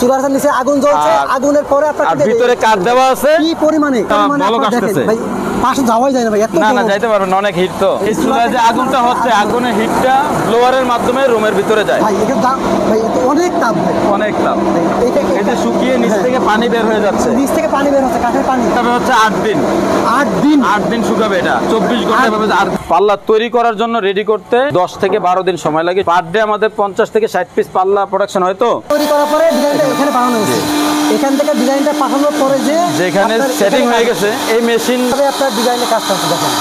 চুলার নিচে আগুন জ্বলছে, আগুনের পরে আপনার ভিতরে কাঠ দেওয়া আছে, কি পরিমাণে দেখেন ভাই, পাশে যাওয়াই যায় না ভাই, এত না যাইতে পারবেন না, অনেক হিট তো। এই চুলায় যে আগুনটা হচ্ছে, আগুনের হিটটা ব্লোয়ারের মাধ্যমে রুমের ভিতরে যায় ভাই, এটা দাম ভাই, এটা অনেক তাপ ভাই, অনেক তাপ। এই যে শুকিয়ে নিচ থেকে পানি বের হয়ে যাচ্ছে, নিচ থেকে পানি বের হচ্ছে, কাঠের পানি। তবে হচ্ছে 8 দিন 8 দিন শুকাবে এটা, 24 ঘন্টা ভাবে। আর পাল্লা তৈরি করার জন্য রেডি করতে 10 থেকে 12 দিন সময় লাগে। পার ডে আমাদের 50 থেকে 60 পিস পাল্লা প্রোডাকশন হয়। তো তৈরি করার পরে ডিজাইনটা এখানে পাঠানো হয়েছে, এখান থেকে ডিজাইনটা পাঠানোর পরে যেখানে সেটিং হয়ে গেছে এই মেশিন আপনার ডিজাইনের কাজ করতে দেখেন।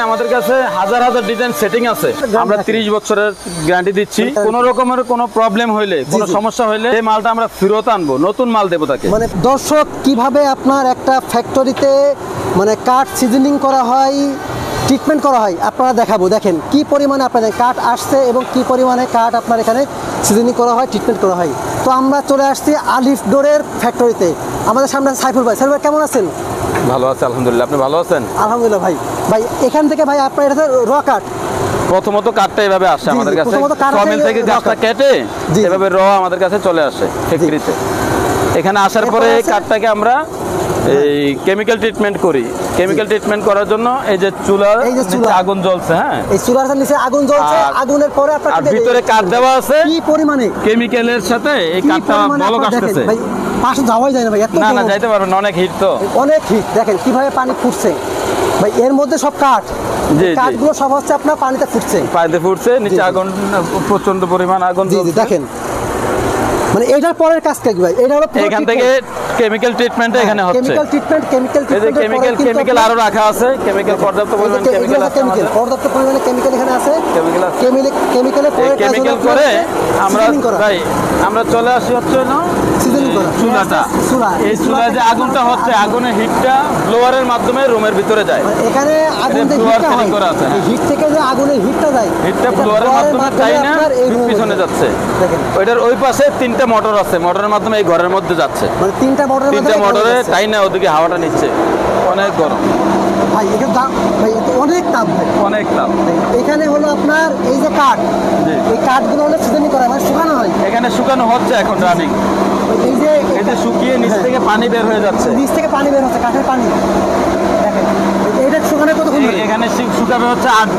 আমাদের কাছে হাজার হাজার ডিজাইন সেটিং আছে, আমরা 30 বছরের গ্যারান্টি দিচ্ছি। কোন রকমের কোনো প্রবলেম হইলে, কোনো সমস্যা হইলে এই মালটা আমরা ফেরত আনবো, নতুন মাল দেবো তাকে। মানে দর্শক, কিভাবে আপনার একটা ফ্যাক্টরিতে মানে কাঠ সিজনিং করা হয়, ট্রিটমেন্ট করা হয় আপনারা দেখাবো। দেখেন কি পরিমাণে আপনাদের কাঠ আসছে এবং কি পরিমাণে কাঠ আপনার এখানে সিজনিং করা হয়, ট্রিটমেন্ট করা হয়। তো আমরা চলে আসছি আলিফ ডোরের ফ্যাক্টরিতে। আমাদের সামনে সাইফুল ভাই। সাইফুল ভাই কেমন আছেন? ভালো আছে আলহামদুলিল্লাহ, আপনি ভালো আছেন? আলহামদুলিল্লাহ ভাই। ভাই এখান থেকে ভাই আপনার এটা র কাঠ, প্রথমত কাঠটা এভাবে আসে আমাদের কাছে, সমিল থেকে গাছটা কেটে এভাবে র আমাদের কাছে চলে আসে ফ্যাক্টরিতে। এখানে আসার পরে কাঠটাকে আমরা এই কেমিক্যাল ট্রিটমেন্ট করি। কেমিক্যাল ট্রিটমেন্ট করার জন্য এই যে চুলা আগুন জ্বলছে, হ্যাঁ এই চুলার নিচে আগুন জ্বলছে, আগুনের পরে আপনার ভিতরে কাঠ দেওয়া আছে, কি পরিমাণে কেমিক্যালের সাথে এই কাঠটা বলক আসতেছে ভাই, পাশে যাওয়াই যায় না ভাই, এত না যাইতে পারবেন না, অনেক হিট তো, অনেক হিট। দেখেন কিভাবে পানি ফুটছে ভাই, এর মধ্যে সব কাঠ, কাঠগুলো সব হচ্ছে আপনার পানিতে ফুটছে, নিচে আগুন প্রচন্ড পরিমাণ আগুন জ্বলছে। দেখেন মানে এটার পরের কাজ কি ভাই? এটা হলো এখান থেকে কেমিক্যাল ট্রিটমেন্ট এখানে হচ্ছে, কেমিক্যাল আরো রাখা আছে, কেমিক্যাল পর্যাপ্ত পরিমাণে কেমিক্যাল এখানে আছে, কেমিক্যাল করে আমরা চলে আসি হচ্ছে না চুলাটা। এই চুলায় যে আগুনটা হচ্ছে, আগুনের হিটটা ব্লোয়ারের মাধ্যমে রুমের ভিতরে যায়। এখানে আগুন করা আছে, হিট থেকে যে আগুনের হিটটা যায়, হিটটা ব্লোয়ারের মাধ্যমে তাই না পিছনে যাচ্ছে। ওইটার ওই পাশে 3টা মোটর আছে, মোটরের মাধ্যমে এই ঘরের মধ্যে যাচ্ছে, মানে 3টা মোটরে তাই না ওদিকে হাওয়াটা নিচ্ছে, অনেক গরম ভাই, এটা দাম ভাই, অনেক তাপ ভাই, অনেক তাপ। এখানে হলো আপনার এই যে কাঠ, এই কাঠগুলো হলো সিজনিং করা মানে শুকানো হয়, এখানে শুকানো হচ্ছে এখন রানিং। এই যে শুকিয়ে নিচ থেকে পানি বের হয়ে যাচ্ছে, নিচ থেকে পানি বের হচ্ছে, কাঠের পানি। দেখেন এটা শুকানো কতক্ষণ ধরে? এখানে শুকাবে হচ্ছে 8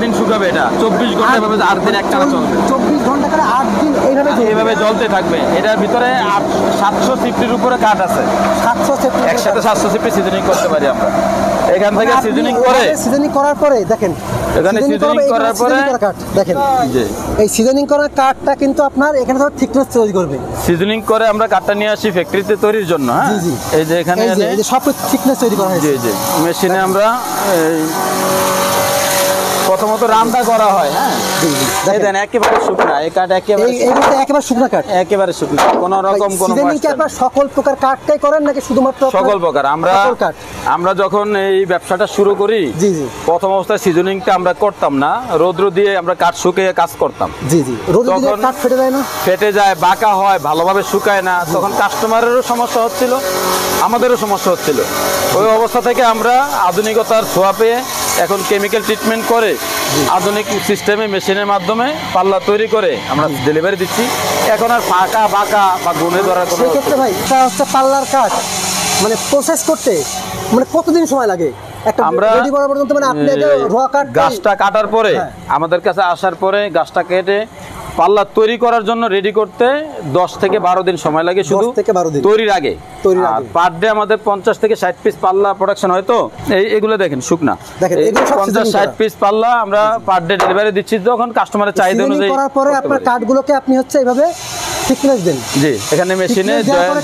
দিন শুকাবে এটা, 24 ঘন্টা ভাবে 8 দিন একটা চলবে, 24 ঘন্টা করে 8 দিন এইভাবে জ্বলতে থাকবে। এটার ভিতরে 700 সিফটির উপরে কাঠ আছে, 700 সিফটি, একসাথে 700 সিফটি সিজনিং করতে পারি আমরা। এখান থেকে সিজনিং করার পরে দেখেন, এখানে সিজনিং করার পরে দেখেন এই সিজনিং করা কাঠটা কিন্তু আপনার এখানে ধর থিকনেস তৈরি করবে। সিজনিং করে আমরা কাঠটা নিয়ে আসি ফ্যাক্টরিতে তৈরির জন্য, হ্যাঁ এই যে এখানে এই যে সব থিকনেস তৈরি করা হয়েছে, জি মেশিনে আমরা প্রথমত রান্না করা হয়, হ্যাঁ দেখেন একেবারে শুকনা, এই কাঠ একেবারে শুকনা কাঠ, একেবারে শুকনা, কোন রকম কোন সিজনিং কি আপনারা সকল প্রকার কাঠটাই করেন নাকি শুধুমাত্র সকল প্রকার? আমরা যখন এই ব্যবসাটা শুরু করি, প্রথম অবস্থায় সিজনিংটা আমরা করতাম না, রৌদ্র দিয়ে আমরা কাঠ শুকিয়ে কাজ করতাম। রৌদ্র দিলে কাঠ ফেটে যায় না, ফেটে যায়, বাঁকা হয়, ভালোভাবে শুকায় না, তখন কাস্টমারেরও সমস্যা হচ্ছিল, আমাদেরও সমস্যা হচ্ছিল। ওই অবস্থা থেকে আমরা আধুনিকতার ছোঁয়া পেয়ে এখন কেমিক্যাল ট্রিটমেন্ট করে আধুনিক সিস্টেমে মেশিনের মাধ্যমে পাল্লা তৈরি করে আমরা ডেলিভারি দিচ্ছি। এখন আর ফাঁকা বাঁকা বা গুনে ধরার কোনো ক্ষেত্রে ভাই এটা হচ্ছে পাল্লার কাঠ মানে প্রসেস করতে মানে কতদিন সময় লাগে? আমরা গাছটা কাটার পরে আমাদের কাছে আসার পরে গাছটা কেটে পাল্লা তৈরি করার জন্য রেডি করতে 10 থেকে 12 দিন সময় লাগে, শুধু তৈরির আগে। পার ডে আমাদের 50 থেকে 60 পিস পাল্লা প্রোডাকশন হয়। তো এগুলো দেখেন শুকনা, 50-60 পিস পাল্লা আমরা পার ডে ডেলিভারি দিচ্ছি যখন কাস্টমারের চাহিদা অনুযায়ী। করার পরে আপনার কাঠগুলোকে আপনি হচ্ছে এইভাবে থিকনেস দেন, জি এখানে মেশিনে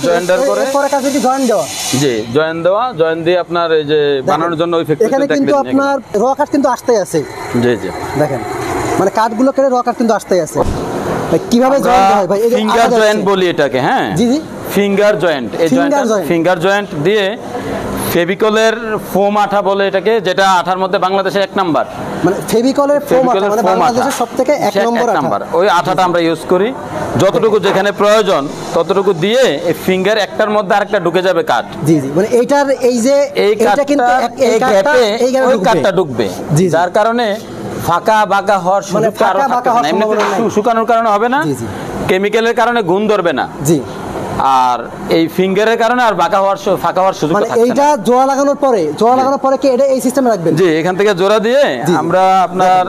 জয়েন্টার করে পরে কাছে কি জয়েন্ট দেওয়া, জি জয়েন্ট দিয়ে আপনার এই যে বানানোর জন্য ওই ফ্যাক্টরিতে এখানে কিন্তু আপনার র কাঠ কিন্তু আসতেই আছে, জি দেখেন মানে কাঠগুলো কেটে র কাঠ কিন্তু আসতেই আছে। কিভাবে জয়েন্ট হয় ভাই? ফিঙ্গার জয়েন্ট বলি এটাকে, হ্যাঁ ফিঙ্গার জয়েন্ট। এই ফিঙ্গার জয়েন্ট দিয়ে ফেভিকলের ফোম আঠা বলে এটাকে, যেটা আঠার মধ্যে বাংলাদেশে 1 নাম্বার, মানে ফেভিকলের ফোম আঠা মানে বাংলাদেশের সবথেকে 1 নম্বর। ওই আঠাটা আমরা ইউজ করি, যতটুকু যেখানে প্রয়োজন ততটুকু দিয়ে এই ফিঙ্গার একটার মধ্যে আরেকটা ঢুকে যাবে কাঠ। মানে এইটার এই যে এইটা কিন্তু এই গ্যাপে ওই কাঠটা ঢুকবে, যার কারণে ফাঁকা বাঁকা হওয়ার সুযোগটা আরো থাকবে না, এমনিতে শুকানোর কারণে হবে না, কেমিক্যালের কারণে গুণ ধরবে না। জি। আর এই ফিঙ্গারের কারণে আর ফাঁকা হওয়ার সুযোগ মানে এইটা জোড়া লাগানোর পরে কি এটা এই সিস্টেমে রাখবেন? জি, এখান থেকে জোড়া দিয়ে আমরা আপনার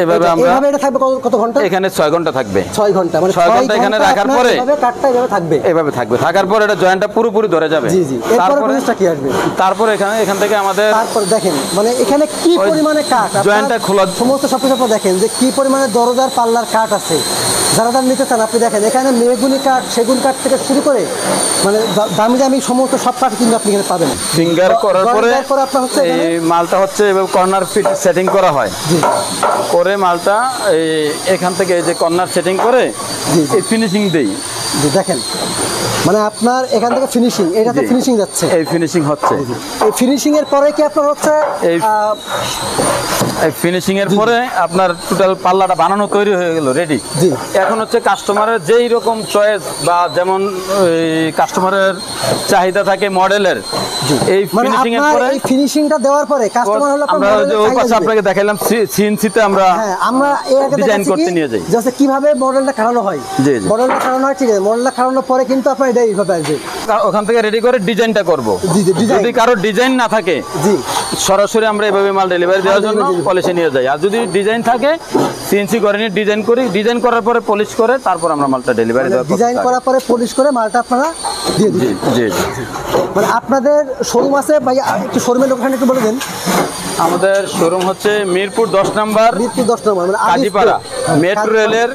এইভাবে এটা থাকবে কত ঘন্টা? এখানে 6 ঘন্টা থাকবে। 6 ঘন্টা, মানে 6 ঘন্টা এখানে রাখার পরে কাঠটা এভাবে থাকবে। থাকার পরে এটা জয়েন্টটা পুরোপুরি ধরে যাবে। জি জি। এরপরে প্রসেসটা কি আসবে? তারপর এখান থেকে আমাদের তারপর দেখেন মানে এখানে কি পরিমাণে কাঠ, জয়েন্টটা খোলা সমস্ত সবকিছু দেখেন যে কি পরিমাণে দরজার পাল্লার কাঠ আছে। যারা নিতে চান আপনি দেখেন এখানে মেহগুনি কাঠ, সেগুন কাঠ থেকে শুরু করে মানে দামি দামি সমস্ত সব কাঠ কিন্তু আপনি এখানে পাবেন। ফিঙ্গার করার পরে আপনার হচ্ছে এই মালটা হচ্ছে কর্নার ফিট সেটিং করা হয়। জি। করে মালটা এখান থেকে এই যে কর্নার সেটিং করে এই ফিনিশিং দেই। জি দেখেন মানে আপনার এখান থেকে ফিনিশিং, এটাতে ফিনিশিং যাচ্ছে, এই ফিনিশিং হচ্ছে। এই ফিনিশিং এর পরে কি আপনার হচ্ছে এই ফিনিশিং এর পরে আপনার টোটাল পাল্লাটা বানানো তৈরি হয়ে গেল, রেডি। জি। এখন হচ্ছে কাস্টমারের যেই রকম চয়েস বা যেমন কাস্টমারের চাহিদা থাকে মডেলের, এই ফিনিশিং এর পরে এই ফিনিশিংটা দেওয়ার পরে কাস্টমার হলো আমরা ওই পাশে আপনাকে দেখাইলাম সিএনসিতে আমরা এর আগে ডিজাইন করতে নিয়ে যাই যে কিভাবে মডেলটা খাড়ানো হয়। জি জি। মডেলটা খাড়ানো হয়, ঠিক আছে। মডেলটা খাড়ানোর পরে কিন্তু আপনার এটা এইভাবে আসবে, ওখান থেকে রেডি করে ডিজাইনটা করব। জি জি। যদি কারো ডিজাইন না থাকে, জি, সরাসরি আমরা এভাবে মাল ডেলিভারি দেওয়ার জন্য পলিশে নিয়ে যাই। আর যদি ডিজাইন থাকে সিএনসি করে নিয়ে ডিজাইন করি, ডিজাইন করার পরে পলিশ করে তারপর আমরা মালটা ডেলিভারি দেওয়া। ডিজাইন করার পরে পলিশ করে মালটা আপনারা দিয়ে দিন। জি জি। মানে আপনাদের শোরুম আছে ভাই, একটু শোরুমের লোকেশন একটু বলে দেন। আমাদের শোরুম হচ্ছে মিরপুর 10 নম্বর, মানে কাজীপাড়া মেট্রো রেলের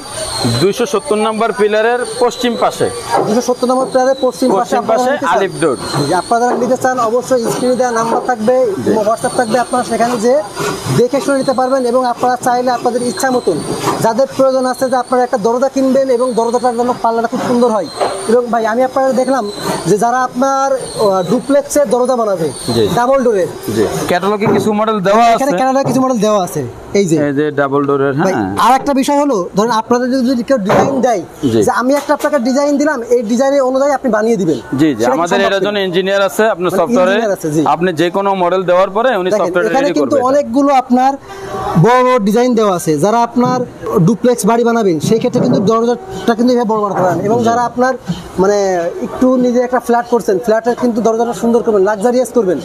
270 নম্বর পিলারের পশ্চিম পাশে। 270 নম্বর পিলারের পশ্চিম পাশে আলিফ রোড। আপনারা নিতে চান অবশ্যই স্ক্রিনে দেওয়া নাম্বার থাকবে, হোয়াটসঅ্যাপ থাকবে, আপনারা সেখানে যে দেখে শুনে নিতে পারবেন। এবং আপনারা চাইলে আপনাদের ইচ্ছা মতন যাদের প্রয়োজন আছে যে আপনারা একটা দরজা কিনবেন এবং দরজাটার জন্য পাল্লাটা খুব সুন্দর হয়। এবং ভাই আমি আপনারা দেখলাম যে যারা আপনার ডুপ্লেক্সের দরজা বানাবে ডাবল ডোরের, ক্যাটালগে কিছু মডেল দেওয়া আছে, এখানে ক্যাটালগে কিছু মডেল দেওয়া আছে। এই যে ডাবল ডোরের। হ্যাঁ, আর একটা বিষয় হলো ধরেন আপনাদের যদি কেউ ডিজাইন দেয় যে আমি একটা আপনাকে ডিজাইন দিলাম, এই ডিজাইনের অনুযায়ী আপনি বানিয়ে দিবেন। জি জি, আমাদের এর জন্য ইঞ্জিনিয়ার আছে, আপনার সফটওয়্যারে আপনি যে কোনো মডেল দেওয়ার পরে উনি সফটওয়্যারে রেডি করবে। এখানে কিন্তু অনেকগুলো আপনার বড় ডিজাইন দেওয়া আছে। যারা আপনার ডুপ্লেক্স বাড়ি বানাবেন সেই ক্ষেত্রে কিন্তু দরজাটা কিন্তু এভাবে বড় বানাতে পারেন। এবং যারা আপনার মানে একটু নিজে একটা ফ্ল্যাট করছেন, ফ্ল্যাটের কিন্তু দরজাটা সুন্দর করবেন, লাক্সারিয়াস করবেন।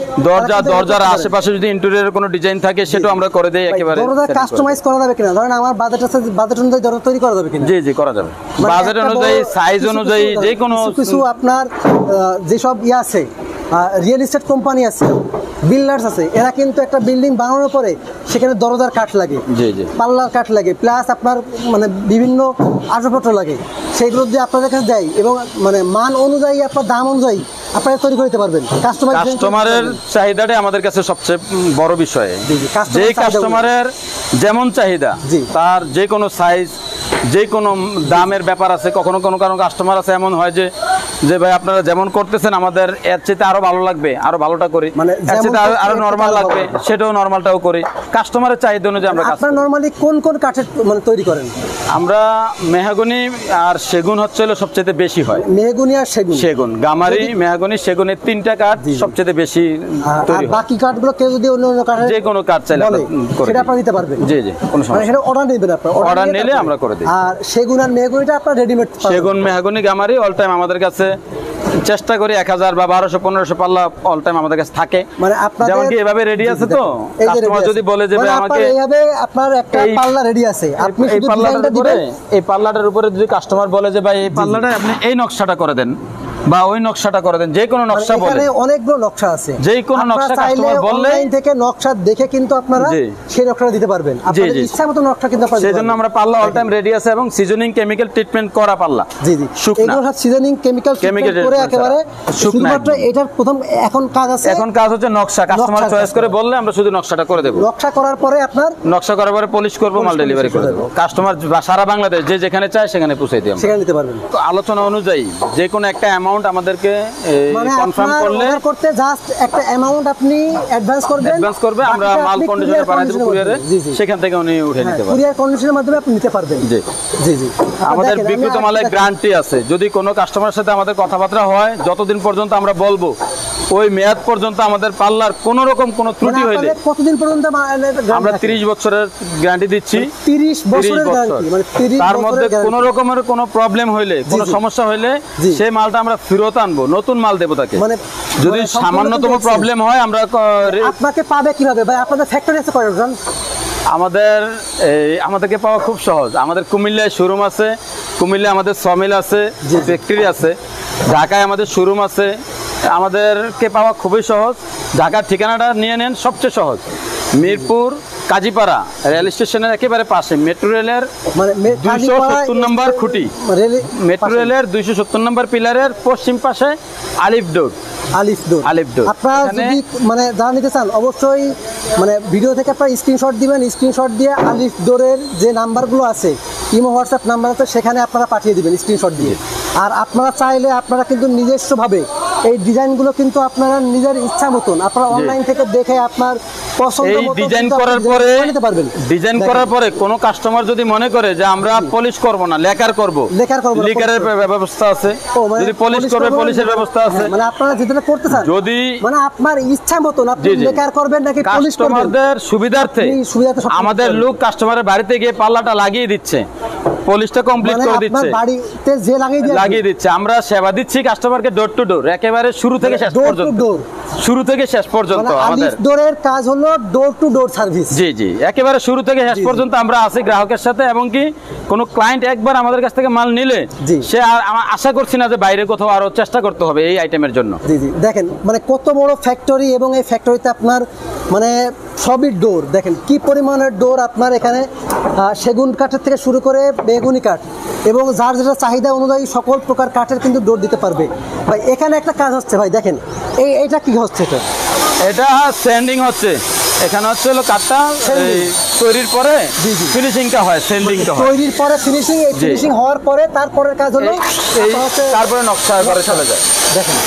দরজার আশেপাশে যদি ইন্টেরিয়রের কোনো ডিজাইন থাকে সেটাও আমরা করে দেই একেবারে। দরজা কাস্টমাইজ করা যাবে কিনা, ধরেন আমার বাজেট আছে, বাজেট অনুযায়ী দরজা তৈরি করা যাবে কিনা? জি জি, করা যাবে। বাজেট অনুযায়ী, সাইজ অনুযায়ী, যে কোনো কিছু আপনার যেসব আছে রিয়েল এস্টেট কোম্পানি আছে, বিল্ডার্স আছে, এরা কিন্তু একটা বিল্ডিং বানানোর পরে সেখানে দরজার কাঠ লাগে, পাল্লার কাঠ লাগে, প্লাস আপনার মানে বিভিন্ন আসবাবপত্র লাগে, সেইগুলো যদি আপনাদের কাছে দেয় এবং মানে মান অনুযায়ী আপনার দাম অনুযায়ী আপনারা তৈরি করতে পারবেন। কাস্টমারের চাহিদাটাই আমাদের কাছে সবচেয়ে বড় বিষয়। যে কাস্টমারের যেমন চাহিদা, তার যে কোনো সাইজ, যে কোনো দামের ব্যাপার আছে। কখনো কোনো কাস্টমার আছে এমন হয় যে ভাই আপনারা যেমন করতেছেন আমাদের এর চেয়ে আরো ভালো লাগবে, আরো ভালোটা করি, মানে আরো নরমাল লাগবে, সেটাও নরমালটাও করি। কাস্টমারের চাহিদা অনুযায়ী আমরা। আপনারা নরমালি কোন কোন কাঠের মানে তৈরি করেন? আমরা মেহগনি আর সেগুন হচ্ছে সবচেয়ে বেশি হয়। মেহগনি আর সেগুন, গামারি, মেহগনি, সেগুনের 3টা কাঠ সবচেয়ে বেশি তৈরি হয়। বাকি কাঠগুলো কেউ যদি অন্য অন্য কাঠের যে কোনো কাঠ চাইলে সেটা আপনারা দিতে পারবেন। জি জি, কোনো সমস্যা। মানে সেটা অর্ডার নেবেন আপনারা, অর্ডার নিলে আমরা করে দিই। আর সেগুন আর মেহগনিটা আপনারা রেডিমেড? সেগুন, মেহগনি, গামারি অল টাইম আমাদের কাছে চেষ্টা করি 1000 বা 1200-1500 পাল্লা অল টাইম আমাদের কাছে থাকে। মানে আপনাদের যেমন কি এভাবে রেডি আছে তো, কাস্টমার যদি বলে যে ভাই আমাকে এইভাবে আপনার একটা পাল্লা রেডি আছে, আপনি শুধু ডিজাইনটা দিবেন। এই পাল্লাটার উপরে যদি কাস্টমার বলে যে ভাই এই পাল্লাটা আপনি এই নকশাটা করে দেন বা ওই নকশাটা করে দেন, যে কোনো নকশা বলে, এখানে অনেকগুলো নকশা আছে, যে কোনো নকশা কাস্টমার বললে অনলাইন থেকে নকশা দেখে কিন্তু আপনারা সেই নকশাটা দিতে পারবেন। আপনাদের ইচ্ছা মতো নকশা কিন্তু আপনারা। সেজন্য আমরা পাল্লা অল টাইম রেডি আছে এবং সিজনিং কেমিক্যাল ট্রিটমেন্ট করা পাল্লা। জি জি, এগুলো সব সিজনিং কেমিক্যাল করে একেবারে শুধুমাত্র এটার প্রথম এখন কাজ আছে, এখন কাজ হচ্ছে নকশা। কাস্টমার চয়েস করে বললে আমরা শুধু নকশাটা করে দেব। নকশা করার পরে আপনার নকশা করার পরে পলিশ করব, মাল ডেলিভারি করে দেব। কাস্টমার সারা বাংলাদেশ যে যেখানে চায় সেখানে পৌঁছে দিই আমরা, সেখানে নিতে পারবেন। তো আলোচনা অনুযায়ী যে কোনো একটা অ্যামাউন্ট আমাদেরকে কনফার্ম করলে, অর্ডার করতে জাস্ট একটা অ্যামাউন্ট আপনি অ্যাডভান্স করবে, আমরা মাল কন্ডিশনে পাঠিয়ে দেব কুরিয়ারে, সেখান থেকে উনি উঠে নিতে পারবেন। কুরিয়ার কন্ডিশনের মাধ্যমে আপনি নিতে পারবেন। জি জি জি। আমাদের বিক্রিত মালের গ্যারান্টি আছে। যদি কোনো কাস্টমারের সাথে আমাদের কথাবার্তা হয়, যতদিন পর্যন্ত আমরা বলবো ওই মেয়াদ পর্যন্ত আমাদের পাল্লার কোনো রকম কোনো ত্রুটি হইলে কতদিন পর্যন্ত আমরা 30 বছরের গ্যারান্টি দিচ্ছি। 30 বছরের গ্যারান্টি, মানে 30 তার মধ্যে কোনো রকমের কোনো প্রবলেম হইলে, কোনো সমস্যা হইলে সেই মালটা আমরা ফেরত আনবো, নতুন মাল দেবো তাকে। মানে যদি সামান্যতম প্রবলেম হয় আমরা আপনাকে পাবে কিভাবে ভাই? আপনাদের ফ্যাক্টরি আছে কয়জন? আমাদেরকে পাওয়া খুব সহজ। আমাদের কুমিল্লায় শোরুম আছে, কুমিল্লায় আমাদের সমিল আছে, ফ্যাক্টরি আছে, ঢাকায় আমাদের শোরুম আছে। আমাদেরকে পাওয়া খুবই সহজ। ঢাকার ঠিকানাটা নিয়ে নেন, সবচেয়ে সহজ। মিরপুর কাজীপাড়া রেল স্টেশনের একেবারে পাশে, মেট্রো রেলের 270 নম্বর খুঁটি, মেট্রো রেলের 270 নম্বর পিলারের পশ্চিম পাশে আলিফ ডোর। আপনারা যদি মানে জানা নিতে চান অবশ্যই মানে ভিডিও থেকে আপনারা স্ক্রিনশট দিবেন, স্ক্রিনশট দিয়ে আলিফ ডোরের যে নাম্বারগুলো আছে, ইমো হোয়াটসঅ্যাপ নাম্বার আছে, সেখানে আপনারা পাঠিয়ে দিবেন স্ক্রিনশট দিয়ে। আর আপনারা চাইলে আপনারা কিন্তু নিজস্বভাবে এই ডিজাইনগুলো কিন্তু আপনারা নিজের ইচ্ছা মতন আপনারা অনলাইন থেকে দেখে আপনার পছন্দ মতো ডিজাইন করার পরে কোনো কাস্টমার যদি মনে করে যে আমরা পলিশ করব না, লেকার করব, লেকারের ব্যবস্থা আছে। যদি পলিশ করবে, পলিশের ব্যবস্থা আছে। মানে আপনারা যেটা করতে চান, যদি মানে আপনার ইচ্ছা মতন আপনি লেকার করবেন নাকি পলিশ করবেন, কাস্টমারদের সুবিধার্থে আমাদের লোক কাস্টমারের বাড়িতে গিয়ে পাল্লাটা লাগিয়ে দিচ্ছে, পলিশটা কমপ্লিট করে দিচ্ছে, বাড়িতে যে লাগিয়ে দিচ্ছে। আমরা সেবা দিচ্ছি কাস্টমারকে ডোর টু ডোর, একেবারে শুরু থেকে শেষ পর্যন্ত। শুরু থেকে শেষ পর্যন্ত আমাদের ডোরের কাজ হলো ডোর টু ডোর সার্ভিস। জি, একেবারে শুরু থেকে শেষ পর্যন্ত আমরা আছি গ্রাহকের সাথে। এবং কি কোনো ক্লায়েন্ট একবার আমাদের কাছ থেকে মাল নিলে সে আশা করছি না যে বাইরে কোথাও আরো চেষ্টা করতে হবে এই আইটেমের জন্য। জি দেখেন মানে কত বড় ফ্যাক্টরি, এবং এই ফ্যাক্টরিতে আপনার মানে সবই ডোর। দেখেন কি পরিমাণের ডোর আপনার এখানে, সেগুন কাঠের থেকে শুরু করে বেগুনি কাঠ, এবং যার যেটা চাহিদা অনুযায়ী সকল প্রকার কাঠের কিন্তু ডোর দিতে পারবে। ভাই এখানে একটা কাজ হচ্ছে ভাই, দেখেন এইটা কি হচ্ছে? এটা স্যান্ডিং হচ্ছে। এখানে হচ্ছে হলো কাঠটা তৈরির পরে ফিনিশিংটা হয়, স্যান্ডিংটা হয়। তৈরির পরে ফিনিশিং, এই ফিনিশিং হওয়ার পরে তারপরের কাজ হলো তারপরে নকশা করে চলে যায়। দেখেন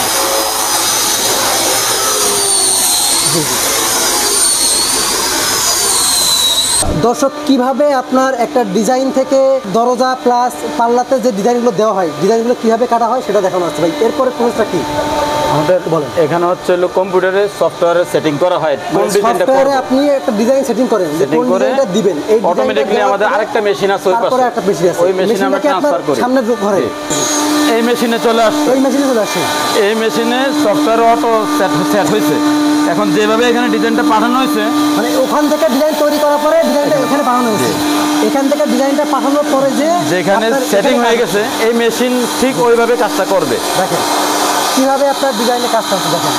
দর্শক কিভাবে আপনার একটা ডিজাইন থেকে দরজা প্লাস পাল্লাতে যে ডিজাইনগুলো দেওয়া হয়, ডিজাইনগুলো কিভাবে কাটা হয় সেটা দেখানো হচ্ছে ভাই। এরপরে প্রসেসটা কি আমাদের বলেন? এখানে হচ্ছে হলো কম্পিউটারে সফটওয়্যারে সেটিং করা হয়, কোন ডিজাইনটা করবে। আপনি একটা ডিজাইন সেটিং করেন, কোন ডিজাইনটা দিবেন, এই অটোমেটিক্যালি আমাদের আরেকটা মেশিন আছে ওই পাশে, একটা মেশিন আছে, ওই মেশিনে আমরা ট্রান্সফার করি সামনে ঘরে। এই মেশিনে চলে আসছে, এই মেশিনে সফটওয়্যার অটো সেট হয়েছে। এখন যেভাবে এখানে ডিজাইনটা পাঠানো হয়েছে, মানে ওখান থেকে ডিজাইন তৈরি করার পরে ডিজাইনটা এখানে পাঠানো হয়েছে, এখান থেকে ডিজাইনটা পাঠানোর পরে যেখানে সেটিং হয়ে গেছে এই মেশিন ঠিক ওইভাবে কাজটা করবে। দেখেন কিভাবে আপনার ডিজাইনে কাজটা হচ্ছে। দেখেন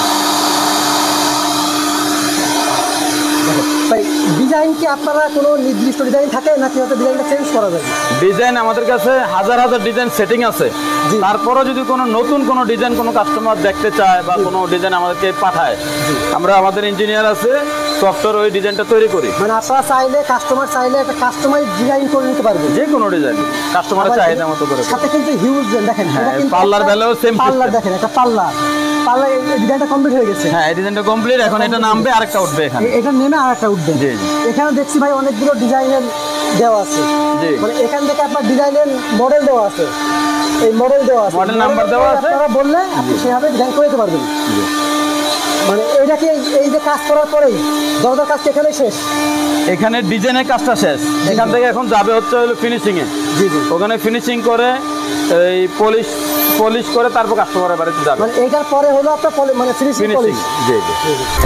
ডিজাইন কি আপনারা কোনো নির্দিষ্ট ডিজাইন থাকে নাকি হয়তো ডিজাইনটা চেঞ্জ করা যায়? ডিজাইন আমাদের কাছে হাজার হাজার ডিজাইন সেটিং আছে। তারপরও যদি কোনো নতুন কোনো ডিজাইন কোনো কাস্টমার দেখতে চায় বা কোনো ডিজাইন আমাদেরকে পাঠায়, আমরা আমাদের ইঞ্জিনিয়ার আছে, সফটওয়্যার ওই ডিজাইনটা তৈরি করি। মানে আপনারা চাইলে কাস্টমার চাইলে একটা কাস্টমাইজ ডিজাইন করে নিতে পারবেন, যে কোনো ডিজাইন কাস্টমারের চাহিদা মতো করে। সাথে কিন্তু হিউজ দেখেন পাল্লার বেলাও সেম পাল্লা, দেখেন একটা পাল্লা এই ডিজাইনটা কমপ্লিট হয়ে গেছে। হ্যাঁ, এই ডিজাইনটা কমপ্লিট। এখন এটা নামবে, আরেকটা উঠবে, এখানে এটা নেমে আরেকটা উঠবে। এখানে দেখছি ভাই অনেকগুলো ডিজাইনের দেওয়া আছে, মানে এখান থেকে আপনার ডিজাইনের মডেল দেওয়া আছে, এই মডেল দেওয়া আছে, মডেল নাম্বার দেওয়া আছে। আপনারা বললে আপনি সেভাবে ডিজাইন করে দিতে পারবেন। মানে এটা কি এই যে কাজ করার পরেই দরজার কাজ এখানে শেষ? এখানে ডিজাইনের কাজটা শেষ, এখান থেকে এখন যাবে হচ্ছে হলো ফিনিশিং এ। ওখানে ফিনিশিং করে এই পলিশ করে তারপর কাস্টমারের বাড়িতে যাবে। মানে এটার পরে হলো আপনার মানে ফিনিশিং পলিশ।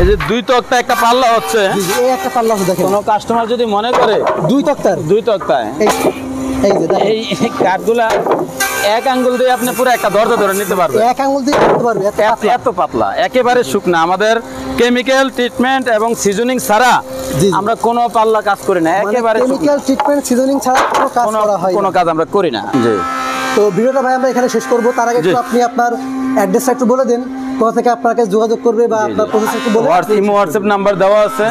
এই যে দুই তক্তা একটা পাল্লা হচ্ছে, এই একটা পাল্লা দেখেন। কোনো কাস্টমার যদি মনে করে দুই তক্তায় এই কাঠগুলা এক আঙ্গুল দিয়ে আপনি পুরো একটা দরজা ধরে নিতে পারবেন, এক আঙ্গুল দিয়ে করতে পারবে, এত পাতলা, একেবারে শুকনা। আমাদের কেমিক্যাল ট্রিটমেন্ট এবং সিজনিং ছাড়া আমরা কোনো পাল্লা কাজ করি না, একেবারে কেমিক্যাল ট্রিটমেন্ট সিজনিং ছাড়া কোনো কাজ করা হয় না, কোনো কাজ আমরা করি না। জি, তো ভিডিওটা ভাই আমরা এখানে শেষ করব। তার আগে একটু আপনি আপনার অ্যাড্রেসটা একটু বলে দেন, কোথা থেকে আপনাকে যোগাযোগ করবে বা আপনার প্রসেস একটু বলে। হোয়াটসঅ্যাপ নাম্বার দেওয়া আছে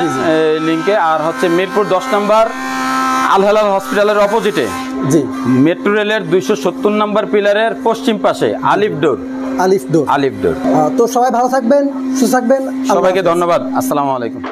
লিংকে। আর হচ্ছে মিরপুর 10 নম্বর আল হেলাল হসপিটালের অপোজিটে, জি, মেট্রো রেলের 270 নম্বর পিলারের পশ্চিম পাশে আলিফ ডোর। তো সবাই ভালো থাকবেন, সুস্থ থাকবেন, সবাইকে ধন্যবাদ। আসসালামু আলাইকুম।